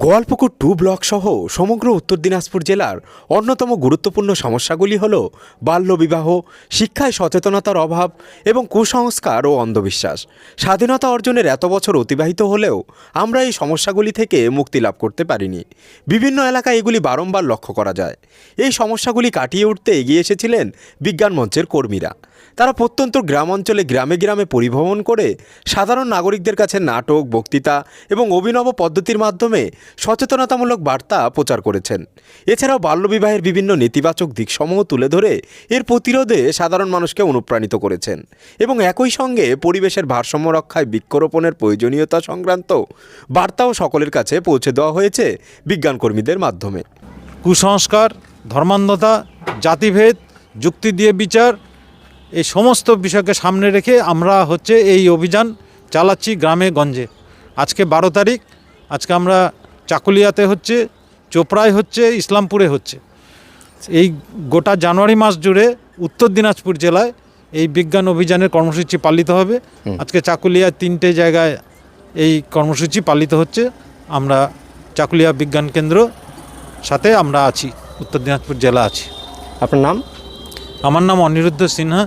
Goalpokhar 2 block সহ সমগ্র উত্তর দিনাজপুর জেলার অন্যতম গুরুত্বপূর্ণ সমস্যাগুলি হল বাল্যবিবাহ, শিক্ষায় সচেতনতার অভাব এবং কুসংস্কার ও অন্ধবিশ্বাস। স্বাধীনতা অর্জনের এত বছর অতিবাহিত হলেও আমরা এই সমস্যাগুলি থেকে মুক্তি লাভ করতে পারিনি। বিভিন্ন এলাকায় এগুলি বারংবার লক্ষ্য করা যায়। এই সমস্যাগুলি কাটিয়ে উঠতে এগিয়ে এসেছিলেন বিজ্ঞান মঞ্চের কর্মীরা। তারা প্রত্যন্ত গ্রাম অঞ্চলে গ্রামে গ্রামে পরিভ্রমণ করে সাধারণ নাগরিকদের কাছে নাটক, বক্তৃতা এবং অভিনব পদ্ধতির মাধ্যমে সচেতনতামূলক বার্তা প্রচার করেছেন। এছাড়াও বাল্যবিবাহের বিভিন্ন নেতিবাচক দিকসমূহ তুলে ধরে এর প্রতিরোধে সাধারণ মানুষকে অনুপ্রাণিত করেছেন এবং একই সঙ্গে পরিবেশের ভারসাম্য রক্ষায় বৃক্ষরোপণের প্রয়োজনীয়তা সংক্রান্ত বার্তাও সকলের কাছে পৌঁছে দেওয়া হয়েছে বিজ্ঞানকর্মীদের মাধ্যমে। কুসংস্কার, ধর্মান্ধতা, জাতিভেদ, যুক্তি দিয়ে বিচার, এই সমস্ত বিষয়কে সামনে রেখে আমরা এই অভিযান চালাচ্ছি গ্রামে গঞ্জে। আজকে 12 তারিখ, আজকে আমরা চাকুলিয়াতে হচ্ছে, চোপড়ায় হচ্ছে, ইসলামপুরে হচ্ছে। এই গোটা জানুয়ারি মাস জুড়ে উত্তর দিনাজপুর জেলায় এই বিজ্ঞান অভিযানের কর্মসূচি পালিত হবে। আজকে চাকুলিয়ায় 3টে জায়গায় এই কর্মসূচি পালিত হচ্ছে। আমরা চাকুলিয়া বিজ্ঞান কেন্দ্র সাথে আমরা আছি, উত্তর দিনাজপুর জেলা আছি। আপনার নাম? আমার নাম অনিরুদ্ধ সিনহা,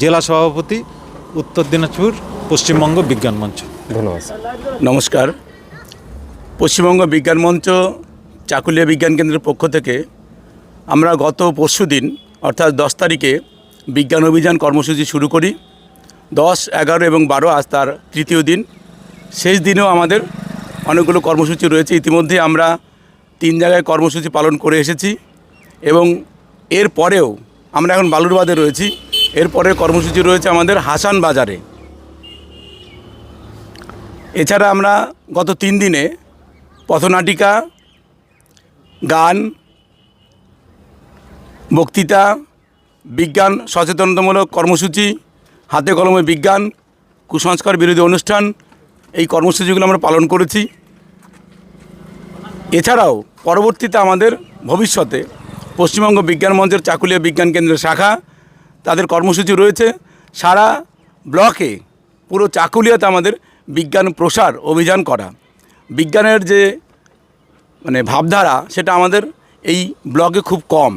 জেলা সভাপতি, উত্তর দিনাজপুর পশ্চিমবঙ্গ বিজ্ঞান মঞ্চ। ধন্যবাদ। নমস্কার। পশ্চিমবঙ্গ বিজ্ঞান মঞ্চ চাকুলিয়া বিজ্ঞান কেন্দ্রের পক্ষ থেকে আমরা গত পরশুদিন অর্থাৎ 10 তারিখে বিজ্ঞান অভিযান কর্মসূচি শুরু করি। 10, 11 এবং 12 আজ তার তৃতীয় দিন। শেষ দিনেও আমাদের অনেকগুলো কর্মসূচি রয়েছে। ইতিমধ্যে আমরা 3 জায়গায় কর্মসূচি পালন করে এসেছি এবং এর পরেও আমরা এখন বালুরবাদে রয়েছি। এরপরে কর্মসূচি রয়েছে আমাদের হাসান বাজারে। এছাড়া আমরা গত 3 দিনে পথনাটিকা, গান, বক্তৃতা, বিজ্ঞান সচেতনতামূলক কর্মসূচি, হাতে কলমে বিজ্ঞান, কুসংস্কার বিরোধী অনুষ্ঠান, এই কর্মসূচিগুলো আমরা পালন করেছি। এছাড়াও পরবর্তীতে আমাদের ভবিষ্যতে পশ্চিমবঙ্গ বিজ্ঞান মঞ্চের চাকুলিয়া বিজ্ঞান কেন্দ্রের শাখা, তাদের কর্মসূচি রয়েছে সারা ব্লকে, পুরো চাকুলিয়াতে আমাদের বিজ্ঞান প্রসার অভিযান করা। বিজ্ঞানের যে ভাবধারা সেটা আমাদের এই ব্লকে খুব কম।